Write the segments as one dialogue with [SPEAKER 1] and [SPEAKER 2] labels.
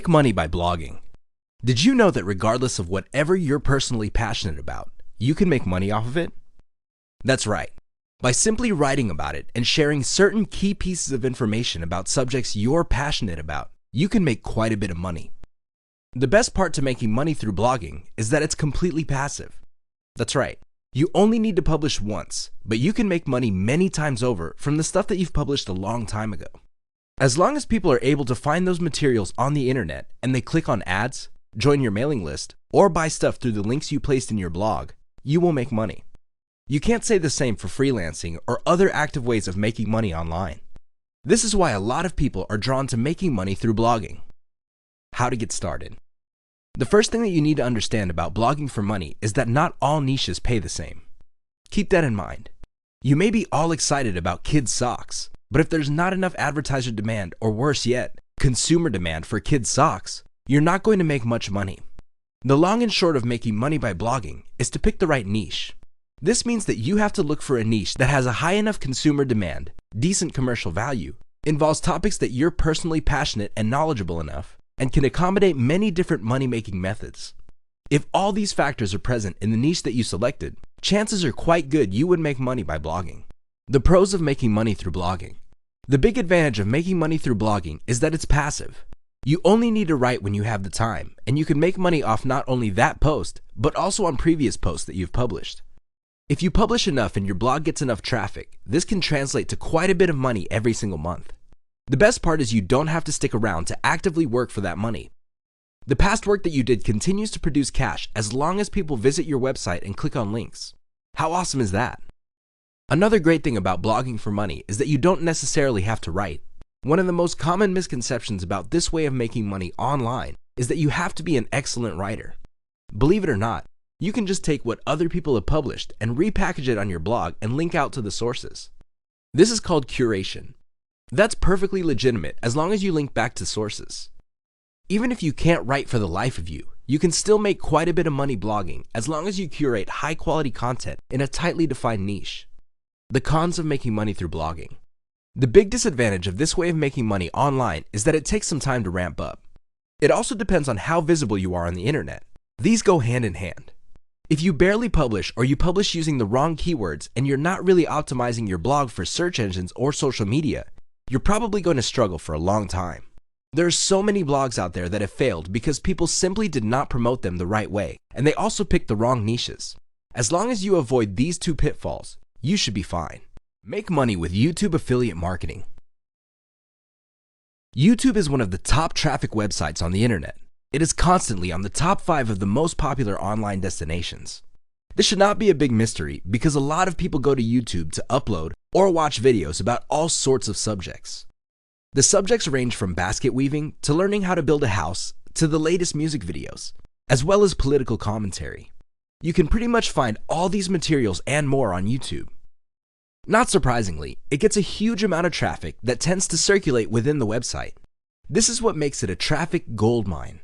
[SPEAKER 1] Make money by blogging. Did you know that regardless of whatever you're personally passionate about, you can make money off of it? That's right. By simply writing about it and sharing certain key pieces of information about subjects you're passionate about, you can make quite a bit of money. The best part to making money through blogging is that it's completely passive. That's right. You only need to publish once, but you can make money many times over from the stuff that you've published a long time ago. As long as people are able to find those materials on the internet and they click on ads, join your mailing list, or buy stuff through the links you placed in your blog, you will make money. You can't say the same for freelancing or other active ways of making money online. This is why a lot of people are drawn to making money through blogging. How to get started. The first thing that you need to understand about blogging for money is that not all niches pay the same. Keep that in mind. You may be all excited about kids' socks, but if there's not enough advertiser demand, or worse yet, consumer demand for kids' socks, you're not going to make much money. The long and short of making money by blogging is to pick the right niche. This means that you have to look for a niche that has a high enough consumer demand, decent commercial value, involves topics that you're personally passionate and knowledgeable enough, and can accommodate many different money-making methods. If all these factors are present in the niche that you selected, chances are quite good you would make money by blogging. The pros of making money through blogging. The big advantage of making money through blogging is that it's passive. You only need to write when you have the time, and you can make money off not only that post, but also on previous posts that you've published. If you publish enough and your blog gets enough traffic, this can translate to quite a bit of money every single month. The best part is you don't have to stick around to actively work for that money. The past work that you did continues to produce cash as long as people visit your website and click on links. How awesome is that? Another great thing about blogging for money is that you don't necessarily have to write. One of the most common misconceptions about this way of making money online is that you have to be an excellent writer. Believe it or not, you can just take what other people have published and repackage it on your blog and link out to the sources. This is called curation. That's perfectly legitimate as long as you link back to sources. Even if you can't write for the life of you, you can still make quite a bit of money blogging as long as you curate high quality content in a tightly defined niche. The cons of making money through blogging. The big disadvantage of this way of making money online is that it takes some time to ramp up. It also depends on how visible you are on the internet. These go hand in hand. If you barely publish or you publish using the wrong keywords and you're not really optimizing your blog for search engines or social media, you're probably going to struggle for a long time. There are so many blogs out there that have failed because people simply did not promote them the right way, and they also picked the wrong niches. As long as you avoid these two pitfalls, you should be fine. Make money with YouTube affiliate marketing. YouTube is one of the top traffic websites on the internet. It is constantly on the top 5 of the most popular online destinations. This should not be a big mystery because a lot of people go to YouTube to upload or watch videos about all sorts of subjects. The subjects range from basket weaving to learning how to build a house to the latest music videos, as well as political commentary. You can pretty much find all these materials and more on YouTube. Not surprisingly, it gets a huge amount of traffic that tends to circulate within the website. This is what makes it a traffic goldmine.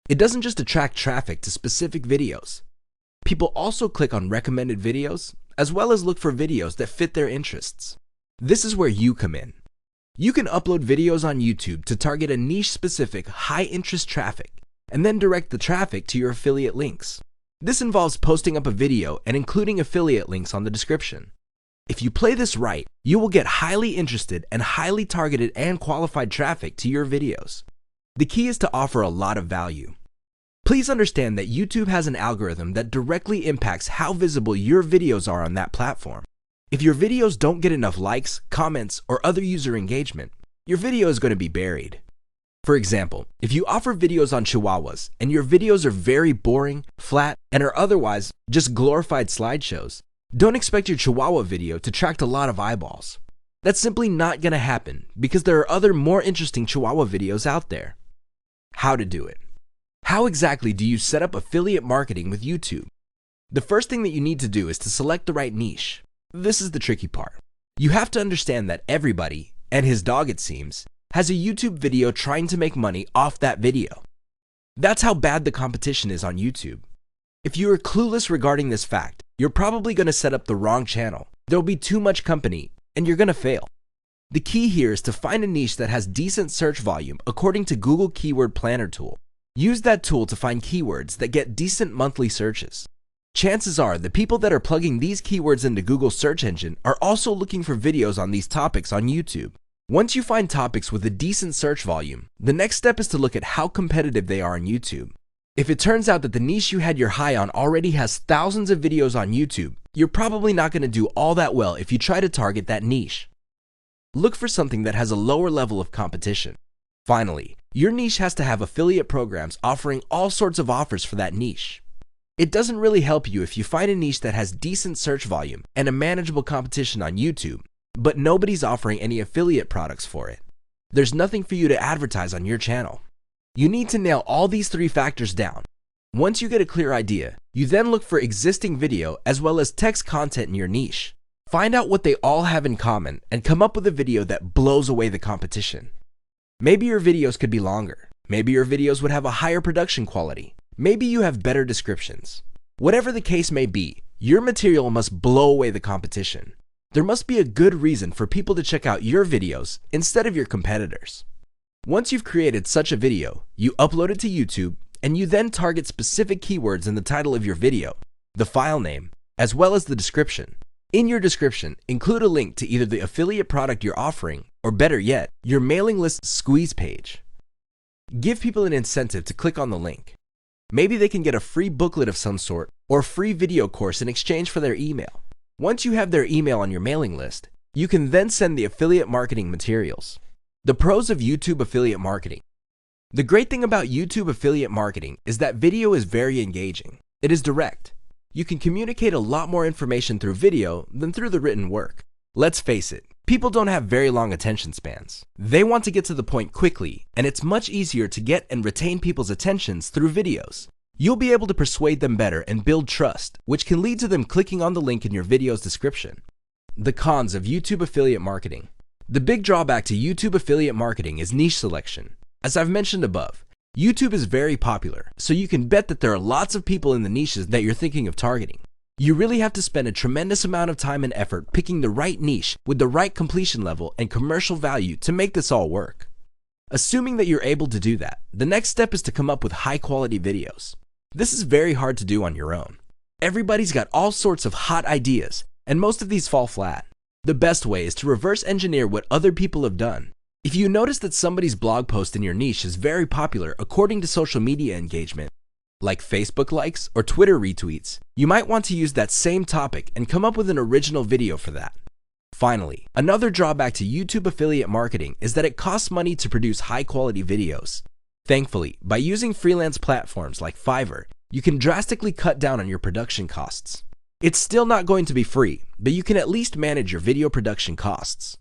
[SPEAKER 1] It doesn't just attract traffic to specific videos. People also click on recommended videos, as well as look for videos that fit their interests. This is where you come in. You can upload videos on YouTube to target a niche-specific, high-interest traffic, and then direct the traffic to your affiliate links. This involves posting up a video and including affiliate links on the description. If you play this right, you will get highly interested and highly targeted and qualified traffic to your videos. The key is to offer a lot of value. Please understand that YouTube has an algorithm that directly impacts how visible your videos are on that platform. If your videos don't get enough likes, comments, or other user engagement, your video is going to be buried. For example, if you offer videos on chihuahuas and your videos are very boring, flat, and are otherwise just glorified slideshows, don't expect your chihuahua video to attract a lot of eyeballs. That's simply not going to happen because there are other more interesting chihuahua videos out there. How to do it. How exactly do you set up affiliate marketing with YouTube? The first thing that you need to do is to select the right niche. This is the tricky part. You have to understand that everybody, and his dog it seems, has a YouTube video trying to make money off that video. That's how bad the competition is on YouTube. If you are clueless regarding this fact, you're probably going to set up the wrong channel. There'll be too much company, and you're going to fail. The key here is to find a niche that has decent search volume according to Google Keyword Planner tool. Use that tool to find keywords that get decent monthly searches. Chances are the people that are plugging these keywords into Google's search engine are also looking for videos on these topics on YouTube. Once you find topics with a decent search volume, the next step is to look at how competitive they are on YouTube. If it turns out that the niche you had your eye on already has thousands of videos on YouTube, you're probably not going to do all that well if you try to target that niche. Look for something that has a lower level of competition. Finally, your niche has to have affiliate programs offering all sorts of offers for that niche. It doesn't really help you if you find a niche that has decent search volume and a manageable competition on YouTube, but nobody's offering any affiliate products for it. There's nothing for you to advertise on your channel. You need to nail all these three factors down. Once you get a clear idea, you then look for existing video as well as text content in your niche. Find out what they all have in common and come up with a video that blows away the competition. Maybe your videos could be longer. Maybe your videos would have a higher production quality. Maybe you have better descriptions. Whatever the case may be, your material must blow away the competition. There must be a good reason for people to check out your videos instead of your competitors. Once you've created such a video, you upload it to YouTube, and you then target specific keywords in the title of your video, the file name, as well as the description. In your description, include a link to either the affiliate product you're offering, or better yet, your mailing list squeeze page. Give people an incentive to click on the link. Maybe they can get a free booklet of some sort or a free video course in exchange for their email. Once you have their email on your mailing list, you can then send the affiliate marketing materials. The pros of YouTube affiliate marketing. The great thing about YouTube affiliate marketing is that video is very engaging. It is direct. You can communicate a lot more information through video than through the written work. Let's face it, people don't have very long attention spans. They want to get to the point quickly, and it's much easier to get and retain people's attentions through videos. You'll be able to persuade them better and build trust, which can lead to them clicking on the link in your video's description. The cons of YouTube affiliate marketing. The big drawback to YouTube affiliate marketing is niche selection. As I've mentioned above, YouTube is very popular, so you can bet that there are lots of people in the niches that you're thinking of targeting. You really have to spend a tremendous amount of time and effort picking the right niche with the right completion level and commercial value to make this all work. Assuming that you're able to do that, the next step is to come up with high-quality videos. This is very hard to do on your own. Everybody's got all sorts of hot ideas, and most of these fall flat. The best way is to reverse engineer what other people have done. If you notice that somebody's blog post in your niche is very popular according to social media engagement, like Facebook likes or Twitter retweets, you might want to use that same topic and come up with an original video for that. Finally, another drawback to YouTube affiliate marketing is that it costs money to produce high-quality videos. Thankfully, by using freelance platforms like Fiverr, you can drastically cut down on your production costs. It's still not going to be free, but you can at least manage your video production costs.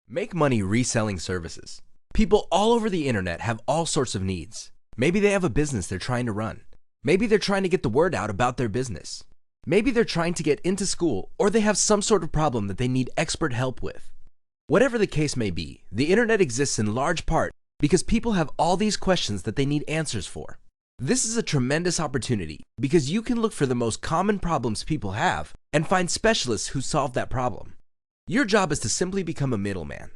[SPEAKER 1] Make money reselling services. People all over the internet have all sorts of needs. Maybe they have a business they're trying to run. Maybe they're trying to get the word out about their business. Maybe they're trying to get into school, or they have some sort of problem that they need expert help with. Whatever the case may be, the internet exists in large part because people have all these questions that they need answers for. This is a tremendous opportunity because you can look for the most common problems people have and find specialists who solve that problem. Your job is to simply become a middleman.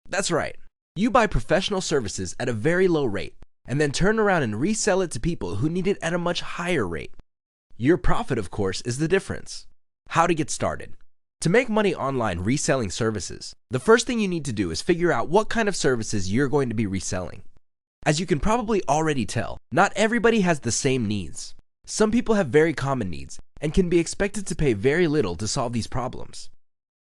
[SPEAKER 1] That's right. You buy professional services at a very low rate and then turn around and resell it to people who need it at a much higher rate. Your profit, of course, is the difference. How to get started. To make money online reselling services, the first thing you need to do is figure out what kind of services you're going to be reselling. As you can probably already tell, not everybody has the same needs. Some people have very common needs and can be expected to pay very little to solve these problems.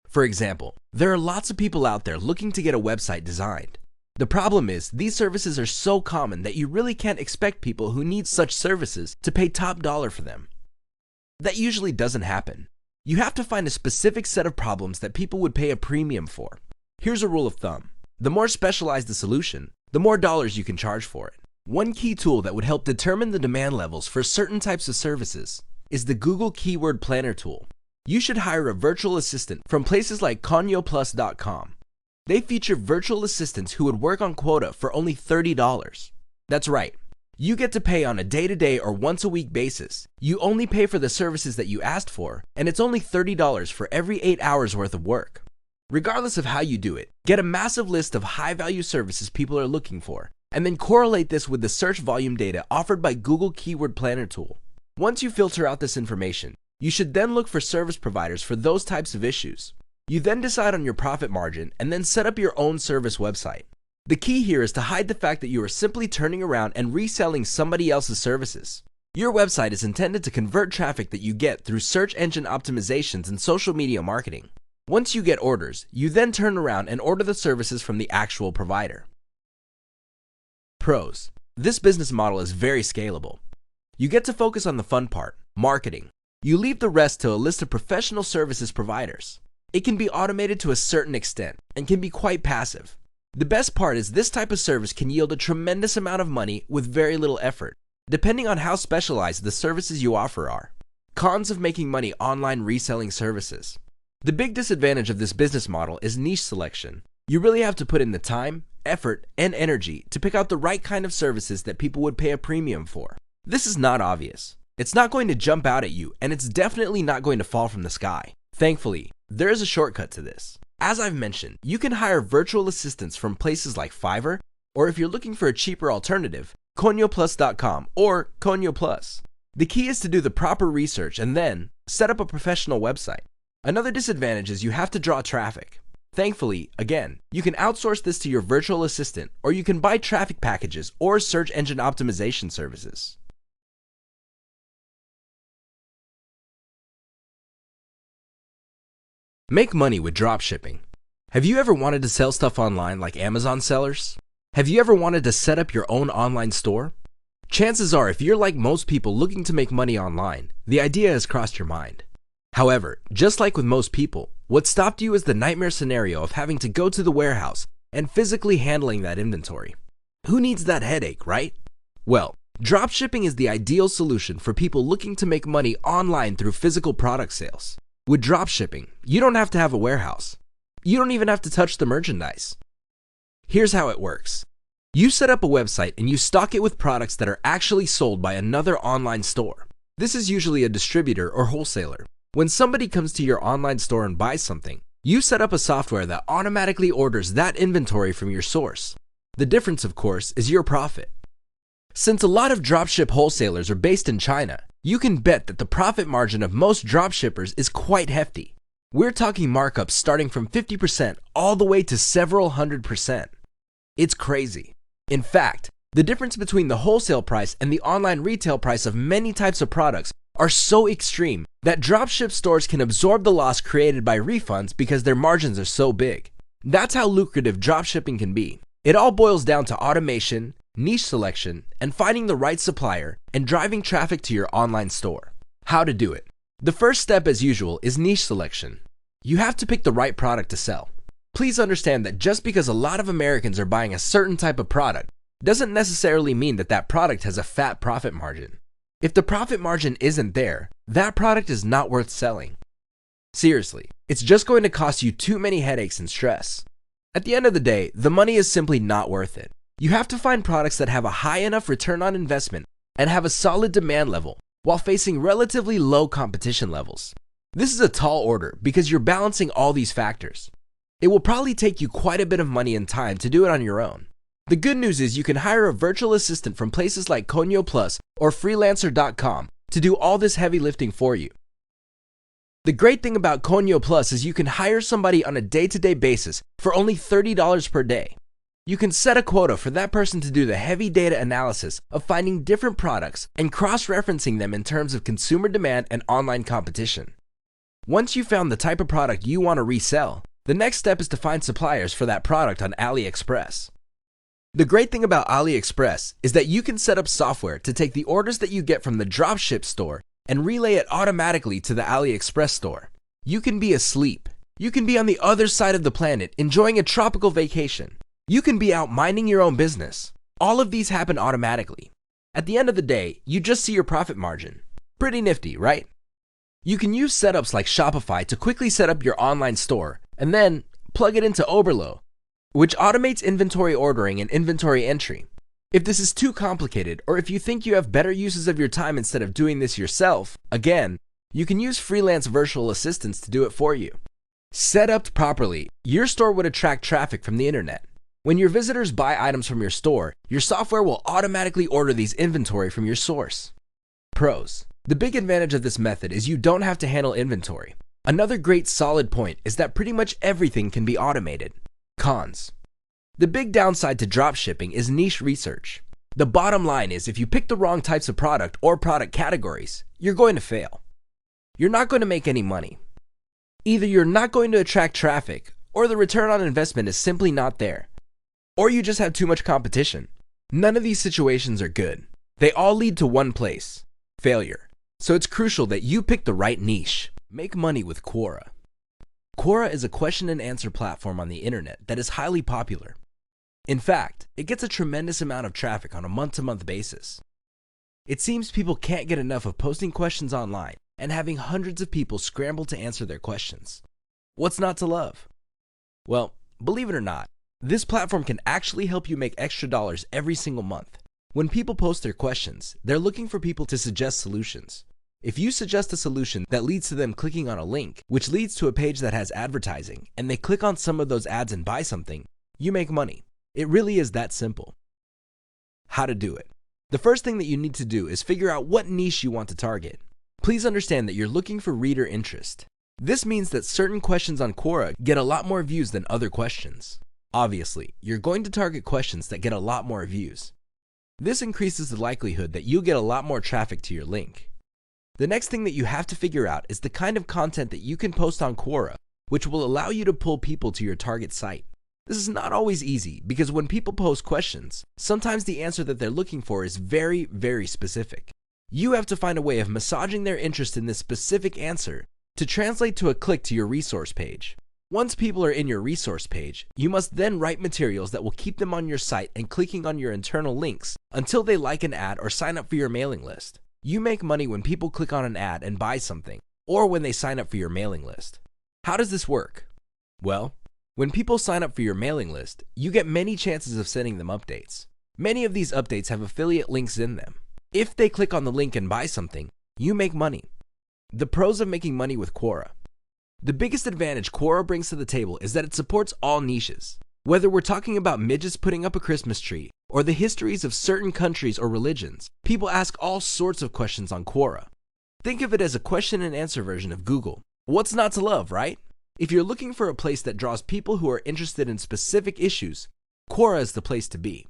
[SPEAKER 1] For example, there are lots of people out there looking to get a website designed. The problem is, these services are so common that you really can't expect people who need such services to pay top dollar for them. That usually doesn't happen. You have to find a specific set of problems that people would pay a premium for. Here's a rule of thumb. The more specialized the solution, the more dollars you can charge for it. One key tool that would help determine the demand levels for certain types of services is the Google Keyword Planner tool. You should hire a virtual assistant from places like conyoplus.com. They feature virtual assistants who would work on quota for only $30. That's right. You get to pay on a day-to-day or once-a-week basis. You only pay for the services that you asked for, and it's only $30 for every 8 hours worth of work. Regardless of how you do it, get a massive list of high-value services people are looking for, and then correlate this with the search volume data offered by Google Keyword Planner tool. Once you filter out this information, you should then look for service providers for those types of issues. You then decide on your profit margin and then set up your own service website. The key here is to hide the fact that you are simply turning around and reselling somebody else's services. Your website is intended to convert traffic that you get through search engine optimizations and social media marketing. Once you get orders, you then turn around and order the services from the actual provider. Pros: this business model is very scalable. You get to focus on the fun part, marketing. You leave the rest to a list of professional services providers. It can be automated to a certain extent and can be quite passive. The best part is this type of service can yield a tremendous amount of money with very little effort, depending on how specialized the services you offer are. Cons of making money online reselling services. The big disadvantage of this business model is niche selection. You really have to put in the time, effort, and energy to pick out the right kind of services that people would pay a premium for. This is not obvious. It's not going to jump out at you, and it's definitely not going to fall from the sky. Thankfully, there is a shortcut to this. As I've mentioned, you can hire virtual assistants from places like Fiverr, or if you're looking for a cheaper alternative, ConioPlus.com or Conio Plus. The key is to do the proper research and then set up a professional website. Another disadvantage is you have to draw traffic. Thankfully, again, you can outsource this to your virtual assistant, or you can buy traffic packages or search engine optimization services. Make money with dropshipping. Have you ever wanted to sell stuff online like Amazon sellers? Have you ever wanted to set up your own online store? Chances are, if you're like most people looking to make money online, the idea has crossed your mind. However, just like with most people, what stopped you is the nightmare scenario of having to go to the warehouse and physically handling that inventory. Who needs that headache, right? Well, dropshipping is the ideal solution for people looking to make money online through physical product sales. With dropshipping, you don't have to have a warehouse. You don't even have to touch the merchandise. Here's how it works. You set up a website and you stock it with products that are actually sold by another online store. This is usually a distributor or wholesaler. When somebody comes to your online store and buys something, you set up a software that automatically orders that inventory from your source. The difference, of course, is your profit. Since a lot of dropship wholesalers are based in China, you can bet that the profit margin of most dropshippers is quite hefty. We're talking markups starting from 50% all the way to several 100%. It's crazy. In fact, the difference between the wholesale price and the online retail price of many types of products are so extreme that dropship stores can absorb the loss created by refunds because their margins are so big. That's how lucrative dropshipping can be. It all boils down to automation, niche selection, and finding the right supplier and driving traffic to your online store. How to do it. The first step, as usual, is niche selection. You have to pick the right product to sell. Please understand that just because a lot of Americans are buying a certain type of product doesn't necessarily mean that that product has a fat profit margin. If the profit margin isn't there, that product is not worth selling. Seriously, it's just going to cost you too many headaches and stress. At the end of the day, the money is simply not worth it. You have to find products that have a high enough return on investment and have a solid demand level while facing relatively low competition levels. This is a tall order because you're balancing all these factors. It will probably take you quite a bit of money and time to do it on your own. The good news is you can hire a virtual assistant from places like Conio Plus or freelancer.com to do all this heavy lifting for you. The great thing about Conio Plus is you can hire somebody on a day-to-day basis for only $30 per day. You can set a quota for that person to do the heavy data analysis of finding different products and cross-referencing them in terms of consumer demand and online competition. Once you've found the type of product you want to resell, the next step is to find suppliers for that product on AliExpress. The great thing about AliExpress is that you can set up software to take the orders that you get from the dropship store and relay it automatically to the AliExpress store. You can be asleep. You can be on the other side of the planet enjoying a tropical vacation. You can be out minding your own business. All of these happen automatically. At the end of the day, you just see your profit margin. Pretty nifty, right? You can use setups like Shopify to quickly set up your online store and then plug it into Oberlo, which automates inventory ordering and inventory entry. If this is too complicated, or if you think you have better uses of your time instead of doing this yourself, again, you can use freelance virtual assistants to do it for you. Set up properly, your store would attract traffic from the internet. When your visitors buy items from your store, your software will automatically order these inventory from your source. Pros. The big advantage of this method is you don't have to handle inventory. Another great solid point is that pretty much everything can be automated. Cons. The big downside to dropshipping is niche research. The bottom line is if you pick the wrong types of product or product categories, you're going to fail. You're not going to make any money. Either you're not going to attract traffic, or the return on investment is simply not there. Or you just have too much competition. None of these situations are good. They all lead to one place: failure. So it's crucial that you pick the right niche. Make money with Quora. Quora is a question and answer platform on the internet that is highly popular. In fact, it gets a tremendous amount of traffic on a month-to-month basis. It seems people can't get enough of posting questions online and having hundreds of people scramble to answer their questions. What's not to love? Well, believe it or not, this platform can actually help you make extra dollars every single month. When people post their questions, they're looking for people to suggest solutions. If you suggest a solution that leads to them clicking on a link, which leads to a page that has advertising, and they click on some of those ads and buy something, you make money. It really is that simple. How to do it? The first thing that you need to do is figure out what niche you want to target. Please understand that you're looking for reader interest. This means that certain questions on Quora get a lot more views than other questions. Obviously, you're going to target questions that get a lot more views. This increases the likelihood that you'll get a lot more traffic to your link. The next thing that you have to figure out is the kind of content that you can post on Quora, which will allow you to pull people to your target site. This is not always easy because when people post questions, sometimes the answer that they're looking for is very, very specific. You have to find a way of massaging their interest in this specific answer to translate to a click to your resource page. Once people are in your resource page, you must then write materials that will keep them on your site and clicking on your internal links until they like an ad or sign up for your mailing list. You make money when people click on an ad and buy something, or when they sign up for your mailing list. How does this work? Well, when people sign up for your mailing list, you get many chances of sending them updates. Many of these updates have affiliate links in them. If they click on the link and buy something, you make money. The pros of making money with Quora. The biggest advantage Quora brings to the table is that it supports all niches. Whether we're talking about midgets putting up a Christmas tree, or the histories of certain countries or religions, people ask all sorts of questions on Quora. Think of it as a question and answer version of Google. What's not to love, right? If you're looking for a place that draws people who are interested in specific issues, Quora is the place to be.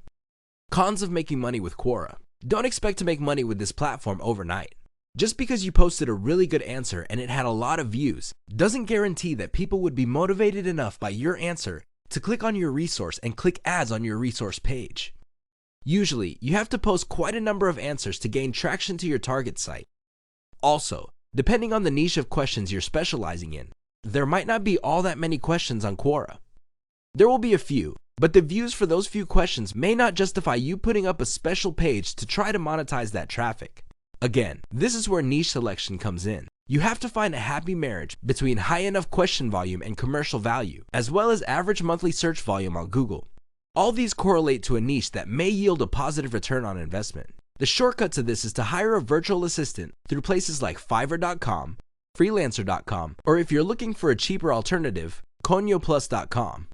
[SPEAKER 1] Cons of making money with Quora. Don't expect to make money with this platform overnight. Just because you posted a really good answer and it had a lot of views doesn't guarantee that people would be motivated enough by your answer to click on your resource and click ads on your resource page. Usually, you have to post quite a number of answers to gain traction to your target site. Also, depending on the niche of questions you're specializing in, there might not be all that many questions on Quora. There will be a few, but the views for those few questions may not justify you putting up a special page to try to monetize that traffic. Again, this is where niche selection comes in. You have to find a happy marriage between high enough question volume and commercial value, as well as average monthly search volume on Google. All these correlate to a niche that may yield a positive return on investment. The shortcut to this is to hire a virtual assistant through places like Fiverr.com, Freelancer.com, or if you're looking for a cheaper alternative, ConyoPlus.com.